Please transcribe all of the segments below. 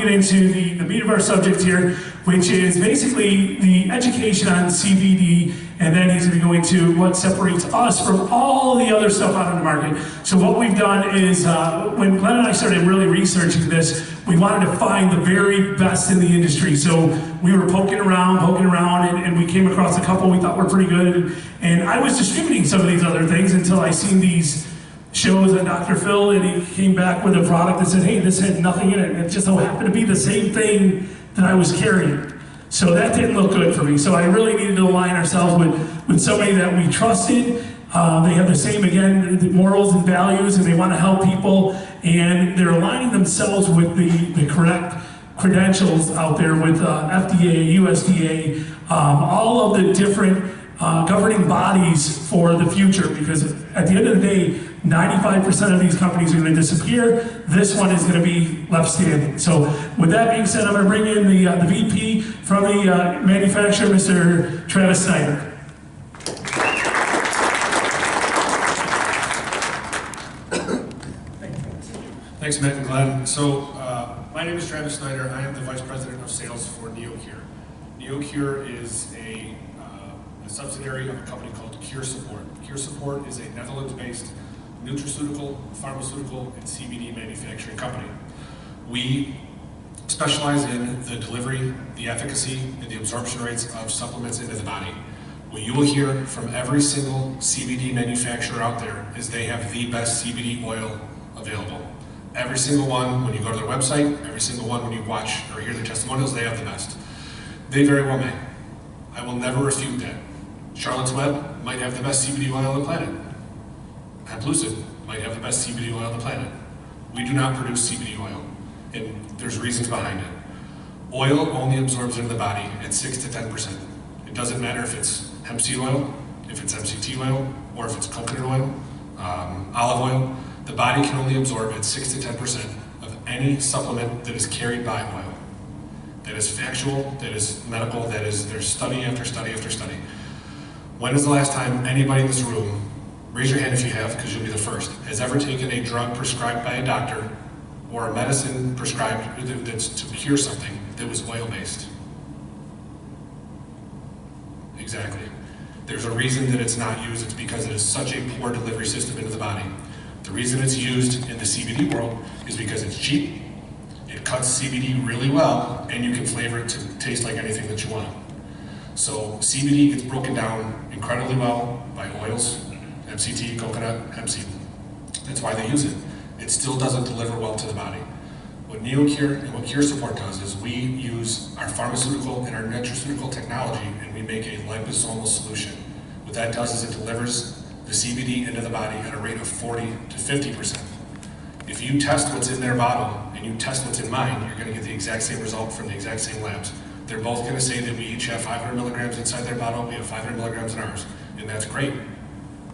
to get into the meat of our subject here, which is basically the education on CBD, and then he's going to go into what separates us from all the other stuff out on the market. So what we've done is, when Glenn and I started really researching this, we wanted to find the very best in the industry. So we were poking around, and we came across a couple we thought were pretty good. And I was distributing some of these other things until I seen these shows on Dr. Phil, and he came back with a product that said, hey, this had nothing in it, and it just so happened to be the same thing that I was carrying. So that didn't look good for me. So I really needed to align ourselves with somebody that we trusted. They have the same, again, the morals and values, and they want to help people, and they're aligning themselves with the correct credentials out there with FDA, USDA, all of the different governing bodies for the future, because at the end of the day, 95% of these companies are going to disappear. This one is going to be left standing. So with that being said, I'm going to bring in the VP from the manufacturer, Mr. Travis Snyder. Thanks, Matt and Glenn. So my name is Travis Snyder. I am the Vice President of Sales for NeoCure. NeoCure is a subsidiary of a company called Cure Support. Cure Support is a Netherlands-based nutraceutical, pharmaceutical, and CBD manufacturing company. We specialize in the delivery, the efficacy, and the absorption rates of supplements into the body. What you will hear from every single CBD manufacturer out there is they have the best CBD oil available. Every single one, when you go to their website, every single one when you watch or hear their testimonials, they have the best. They very well may. I will never refute that. Charlotte's Web might have the best CBD oil on the planet. Lucid might have the best CBD oil on the planet. We do not produce CBD oil, and there's reasons behind it. Oil only absorbs into the body at 6 to 10%. It doesn't matter if it's hemp seed oil, if it's MCT oil, or if it's coconut oil, olive oil. The body can only absorb at 6 to 10% of any supplement that is carried by oil. That is factual, that is medical, there's study after study after study. When is the last time anybody in this room, raise your hand if you have, because you'll be the first, has ever taken a drug prescribed by a doctor or a medicine prescribed that's to cure something that was oil-based? Exactly. There's a reason that it's not used. It's because it is such a poor delivery system into the body. The reason it's used in the CBD world is because it's cheap, it cuts CBD really well, and you can flavor it to taste like anything that you want. So CBD gets broken down incredibly well by oils, MCT, coconut, hemp seed. That's why they use it. It still doesn't deliver well to the body. What NeoCure and what Cure Support does is we use our pharmaceutical and our nutraceutical technology, and we make a liposomal solution. What that does is it delivers the CBD into the body at a rate of 40 to 50%. If you test what's in their bottle and you test what's in mine, you're going to get the exact same result from the exact same labs. They're both going to say that we each have 500 milligrams inside their bottle, we have 500 milligrams in ours, and that's great.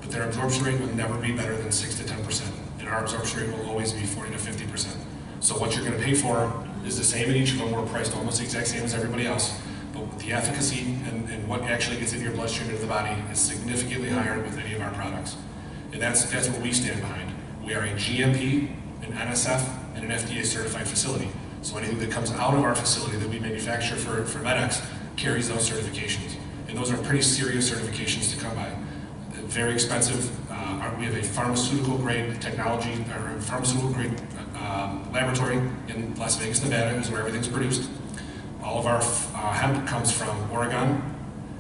But their absorption rate will never be better than 6 to 10%, and our absorption rate will always be 40 to 50%. So what you're going to pay for is the same in each of them. We're priced almost the exact same as everybody else, but the efficacy and what actually gets into your bloodstream into the body is significantly higher with any of our products. And that's what we stand behind. We are a GMP, an NSF, and an FDA certified facility. So anything that comes out of our facility that we manufacture for MedX carries those certifications. And those are pretty serious certifications to come by. Very expensive. We have a pharmaceutical grade technology, or a pharmaceutical grade laboratory in Las Vegas, Nevada, is where everything's produced. All of our hemp comes from Oregon,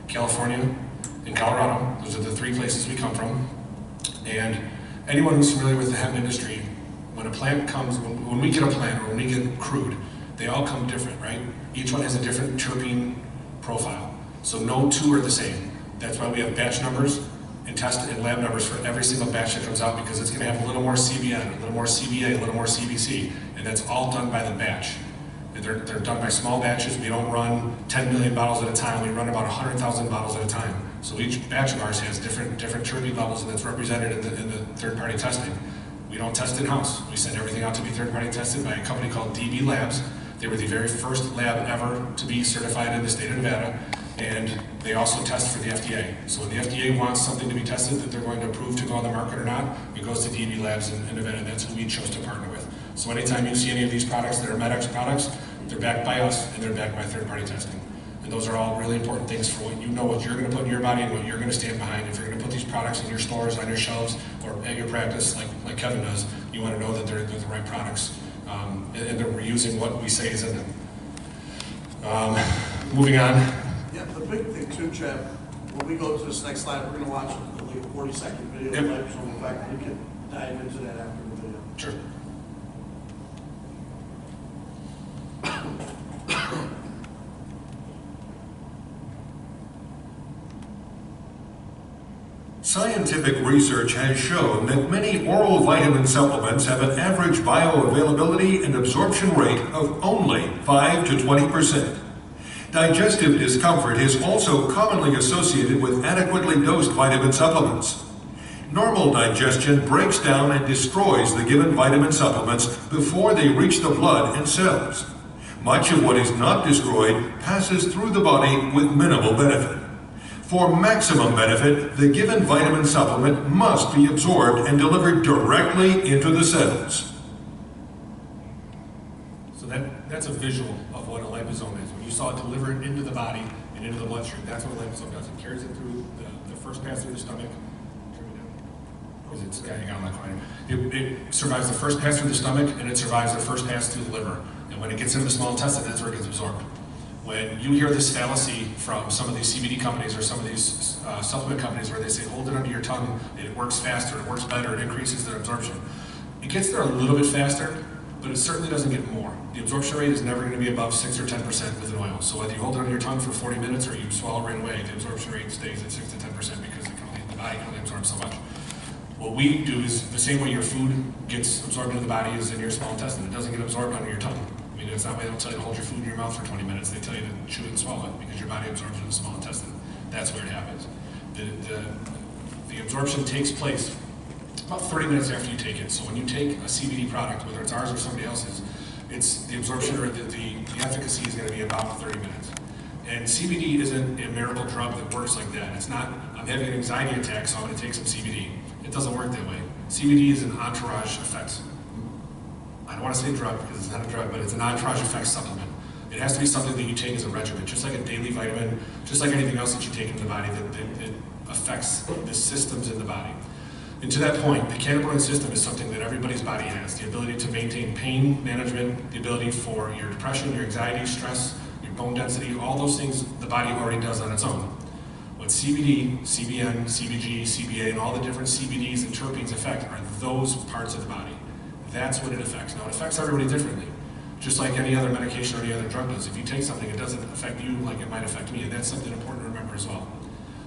California, and Colorado. Those are the three places we come from. And anyone who's familiar with the hemp industry, when a plant comes, when we get a plant or when we get crude, they all come different, right? Each one has a different terpene profile. So no two are the same. That's why we have batch numbers and test and lab numbers for every single batch that comes out, because it's going to have a little more CBN, a little more CBA, a little more CBC, and that's all done by the batch. They're done by small batches. We don't run 10 million bottles at a time. We run about 100,000 bottles at a time. So each batch of ours has different terpene levels, and that's represented in the third-party testing. We don't test in-house. We send everything out to be third-party tested by a company called DB Labs. They were the very first lab ever to be certified in the state of Nevada, and they also test for the FDA. So when the FDA wants something to be tested that they're going to approve to go on the market or not, it goes to DB Labs in Nevada, and that's who we chose to partner with. So anytime you see any of these products that are MedX products, they're backed by us and they're backed by third-party testing. And those are all really important things for what you know what you're going to put in your body and what you're going to stand behind. If you're going to put these products in your stores, on your shelves, or at your practice, like Kevin does, you want to know that they're the right products and that we're using what we say is in them. Moving on. Yeah, the big thing too, Chad, when we go to this next slide, we're going to watch like a 40-second video of Liposomal Effect. We can dive into that after the video. Sure. Scientific research has shown that many oral vitamin supplements have an average bioavailability and absorption rate of only 5 to 20%. Digestive discomfort is also commonly associated with adequately dosed vitamin supplements. Normal digestion breaks down and destroys the given vitamin supplements before they reach the blood and cells. Much of what is not destroyed passes through the body with minimal benefit. For maximum benefit, the given vitamin supplement must be absorbed and delivered directly into the cells. So that's a visual of what a liposome is. When you saw it delivered into the body and into the bloodstream, that's what a liposome does. It carries it through the first pass through the stomach. Because it's getting on like it survives the first pass through the stomach and it survives the first pass through the liver. And when it gets into the small intestine, that's where it gets absorbed. When you hear this fallacy from some of these CBD companies or some of these supplement companies where they say, hold it under your tongue, it works faster, it works better, it increases their absorption. It gets there a little bit faster, but it certainly doesn't get more. The absorption rate is never going to be above 6 or 10% with an oil. So whether you hold it under your tongue for 40 minutes or you swallow right away, the absorption rate stays at 6 to 10% because the body can only absorb so much. What we do is the same way your food gets absorbed into the body is in your small intestine. It doesn't get absorbed under your tongue. I mean, it's not why they don't tell you to hold your food in your mouth for 20 minutes. They tell you to chew it and swallow it because your body absorbs it in the small intestine. That's where it happens. The absorption takes place about 30 minutes after you take it. So when you take a CBD product, whether it's ours or somebody else's, it's the absorption or the efficacy is going to be about 30 minutes. And CBD isn't a miracle drug that works like that. It's not, I'm having an anxiety attack, so I'm going to take some CBD. It doesn't work that way. CBD is an entourage effect. I don't want to say drug because it's not a drug, but it's an entourage effect supplement. It has to be something that you take as a regimen, just like a daily vitamin, just like anything else that you take into the body that affects the systems in the body. And to that point, the cannabinoid system is something that everybody's body has. The ability to maintain pain management, the ability for your depression, your anxiety, stress, your bone density, all those things the body already does on its own. What CBD, CBN, CBG, CBA, and all the different CBDs and terpenes affect are those parts of the body. That's what it affects. Now, it affects everybody differently, just like any other medication or any other drug does. If you take something, it doesn't affect you like it might affect me, and that's something important to remember as well.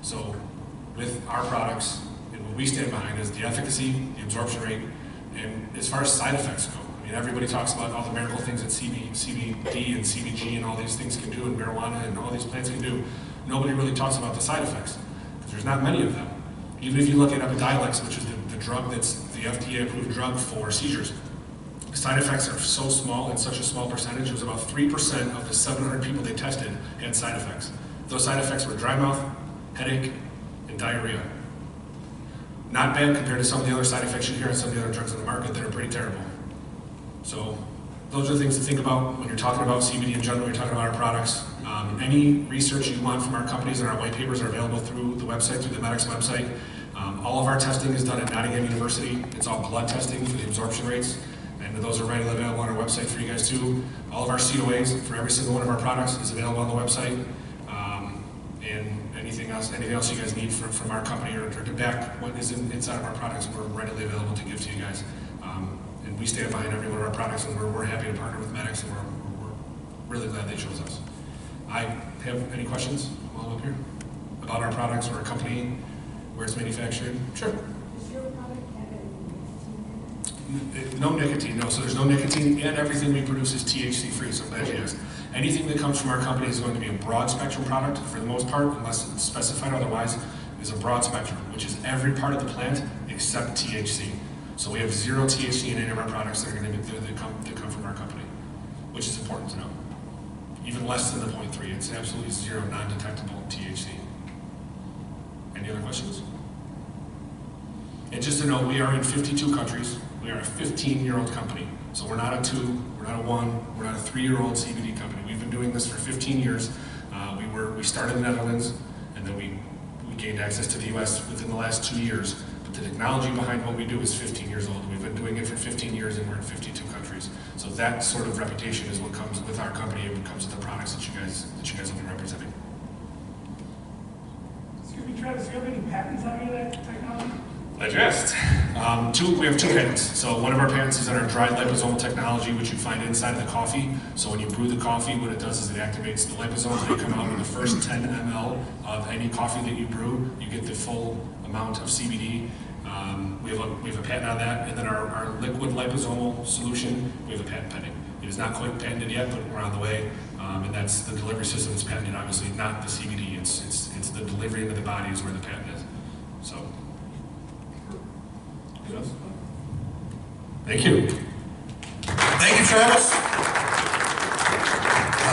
So, with our products, and what we stand behind is the efficacy, the absorption rate, and as far as side effects go. I mean, everybody talks about all the miracle things that CBD and CBG and all these things can do, and marijuana and all these plants can do. Nobody really talks about the side effects, because there's not many of them. Even if you look at Epidiolex, which is the drug that's the FDA-approved drug for seizures, the side effects are so small and such a small percentage. It was about 3% of the 700 people they tested had side effects. Those side effects were dry mouth, headache, and diarrhea. Not bad compared to some of the other side effects you hear on some of the other drugs on the market that are pretty terrible. So those are the things to think about when you're talking about CBD in general, when you're talking about our products. Any research you want from our companies and our white papers are available through the website, through the MedX website. All of our testing is done at Nottingham University. It's all blood testing for the absorption rates, and those are readily available on our website for you guys too. All of our COAs for every single one of our products is available on the website. And anything else you guys need from our company or to back what is inside of our products, we're readily available to give to you guys. And we stand behind every one of our products, and we're happy to partner with MedX, and we're really glad they chose us. I have any questions while I'm up here about our products or our company, where it's manufactured? Sure. Does your product have any nicotine? No nicotine, no. So there's no nicotine, and everything we produce is THC free, so I'm glad you asked. Anything that comes from our company is going to be a broad spectrum product for the most part, unless it's specified otherwise, is a broad spectrum, which is every part of the plant except THC. So we have 0 THC in any of our products that are going to be that come from our company, which is important to know. Even less than the 0.3, it's absolutely 0 non-detectable THC. Any other questions? And just to know, we are in 52 countries. We are a 15-year-old company. So we're not a 2, we're not a 1, we're not a 3-year-old CBD company. We've been doing this for 15 years. We started in the Netherlands, and then we gained access to the US within the last 2 years. But the technology behind what we do is 15 years old. We've been doing it for 15 years, and we're in 52 countries. So that sort of reputation is what comes with our company and what comes with the products that you guys will be representing. Excuse me, Travis, do you have any patents on any of that technology? Glad you asked. We have 2 patents. So one of our patents is on our dried liposomal technology, which you find inside of the coffee. So when you brew the coffee, what it does is it activates the liposomes. They come out in the first 10 ml of any coffee that you brew. You get the full amount of CBD. We have a patent on that. And then our liquid liposomal solution, we have a patent pending. It is not quite patented yet, but we're on the way. And that's the delivery system is patented, obviously, not the CBD. It's the delivery into the body is where the patent is. So. Thank you. Thank you, Travis.